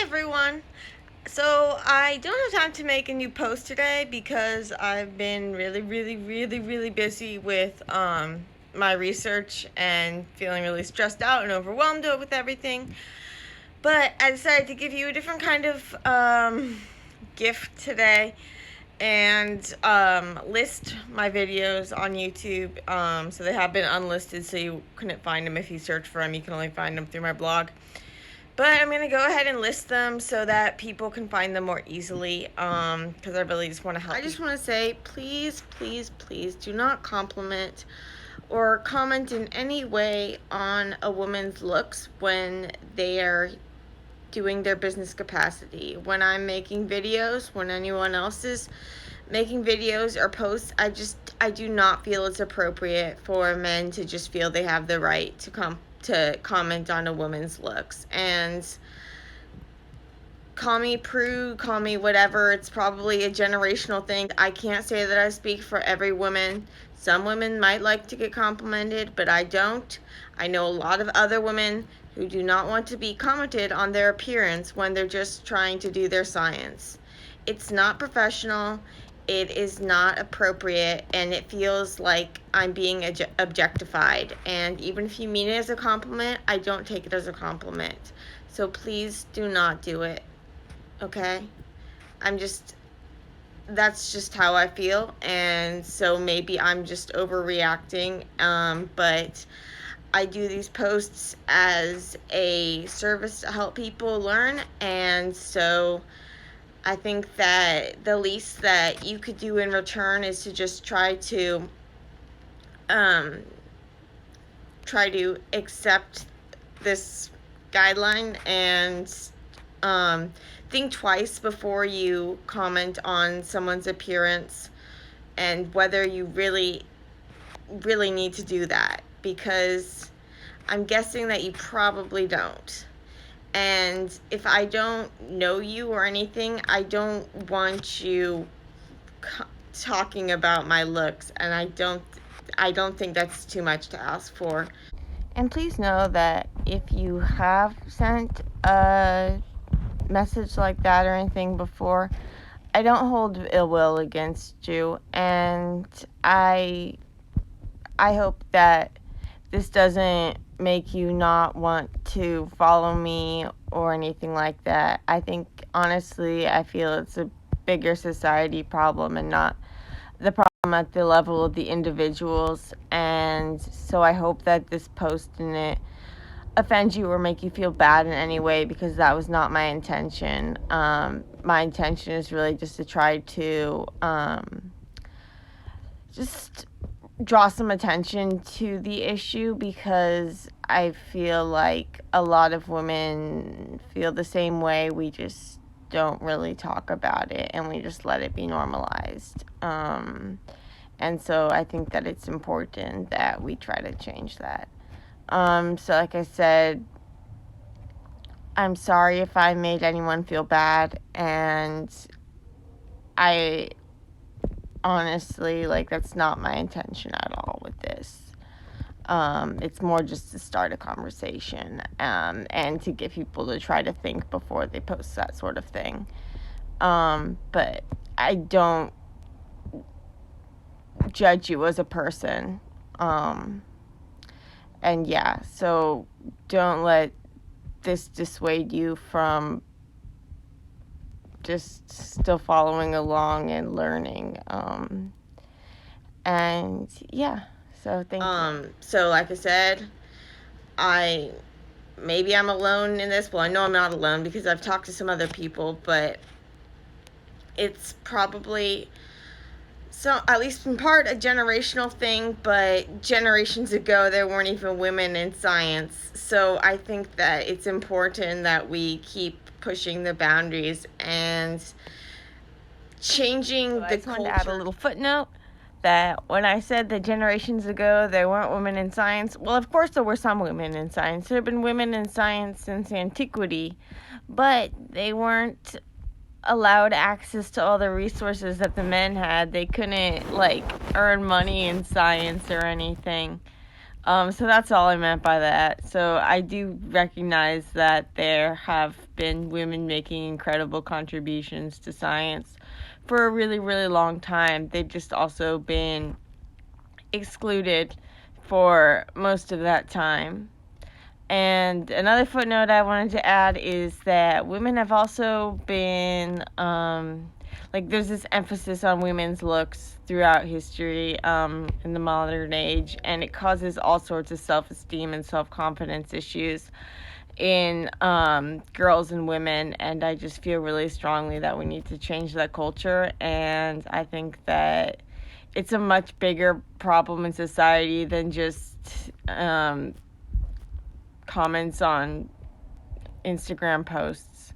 everyone. So I don't have time to make a new post today because I've been really busy with my research and feeling really stressed out and overwhelmed with everything. But I decided to give you a different kind of gift today and list my videos on YouTube. So they have been unlisted, so you couldn't find them if you search for them. You can only find them through my blog. But I'm going to go ahead and list them so that people can find them more easily, because I really just want to help. I just want to say, please do not compliment or comment in any way on a woman's looks when they are doing their business capacity. When I'm making videos, when anyone else is making videos or posts, I do not feel it's appropriate for men to just feel they have the right to comment on a woman's looks. And call me prude, call me whatever. It's probably a generational thing. I can't say that I speak for every woman. Some women might like to get complimented, but I don't. I know a lot of other women who do not want to be commented on their appearance when they're just trying to do their science. It's not professional. It is not appropriate, and it feels like I'm being objectified. And even if you mean it as a compliment, I don't take it as a compliment. So please do not do it. Okay? That's just how I feel, and so maybe I'm just overreacting, but I do these posts as a service to help people learn, and so I think that the least that you could do in return is to just try to accept this guideline and think twice before you comment on someone's appearance and whether you really need to do that, because I'm guessing that you probably don't. And if I don't know you or anything, I don't want you talking about my looks, and I don't think that's too much to ask for. And please know that if you have sent a message like that or anything before, I don't hold ill will against you, and I hope that this doesn't make you not want to follow me or anything like that. I think, honestly, I feel it's a bigger society problem and not the problem at the level of the individuals. And so I hope that this post didn't offend you or make you feel bad in any way, because that was not my intention. My intention is really just to try to just draw some attention to the issue, because I feel like a lot of women feel the same way. We just don't really talk about it, and we just let it be normalized. And so I think that it's important that we try to change that. So like I said, I'm sorry if I made anyone feel bad, and I honestly, that's not my intention at all with this. It's more just to start a conversation, and to get people to try to think before they post that sort of thing. But I don't judge you as a person. And yeah, so don't let this dissuade you from just still following along and learning. And yeah, so thank you. So like I said, maybe I'm alone in this. Well, I know I'm not alone because I've talked to some other people, but it's probably, so at least in part, a generational thing, but generations ago there weren't even women in science. So I think that it's important that we keep pushing the boundaries and changing the culture. I just wanted to add a little footnote that when I said that generations ago there weren't women in science, well, of course there were some women in science. There have been women in science since antiquity, but they weren't allowed access to all the resources that the men had. They couldn't earn money in science or anything. So that's all I meant by that. So I do recognize that there have been women making incredible contributions to science for a really, really long time. They've just also been excluded for most of that time. And another footnote I wanted to add is that women have also been, there's this emphasis on women's looks throughout history in the modern age, and it causes all sorts of self-esteem and self-confidence issues in girls and women, and I just feel really strongly that we need to change that culture, and I think that it's a much bigger problem in society than just comments on Instagram posts.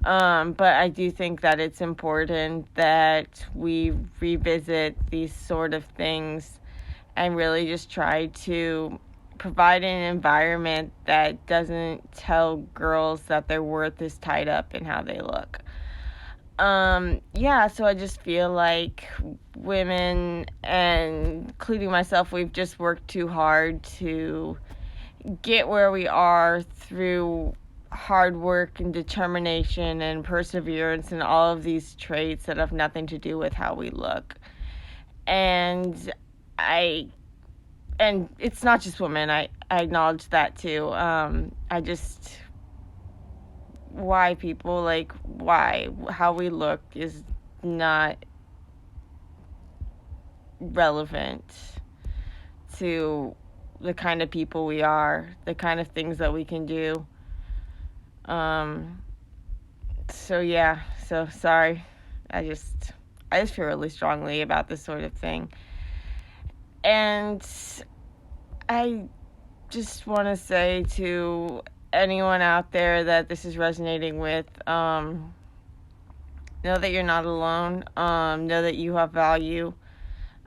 But I do think that it's important that we revisit these sort of things and really just try to provide an environment that doesn't tell girls that their worth is tied up in how they look. So I just feel like women, and including myself, we've just worked too hard to get where we are through hard work and determination and perseverance and all of these traits that have nothing to do with how we look. And it's not just women. I acknowledge that too. Why how we look is not relevant to the kind of people we are, the kind of things that we can do. So sorry. I just feel really strongly about this sort of thing. And I just want to say to anyone out there that this is resonating with, know that you're not alone. Know that you have value.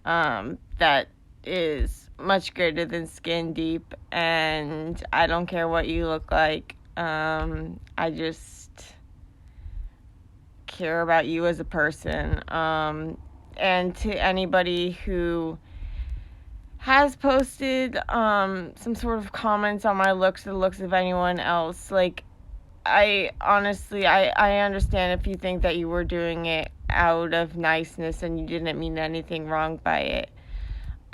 That is much greater than skin deep, and I don't care what you look like. I just care about you as a person. And to anybody who has posted some sort of comments on my looks or the looks of anyone else, I honestly, I understand if you think that you were doing it out of niceness and you didn't mean anything wrong by it.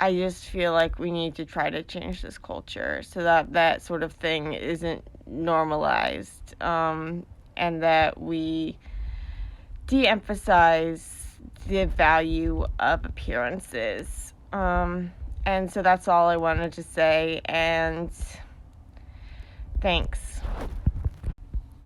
I just feel like we need to try to change this culture so that that sort of thing isn't normalized, and that we de-emphasize the value of appearances. And so that's all I wanted to say, and thanks.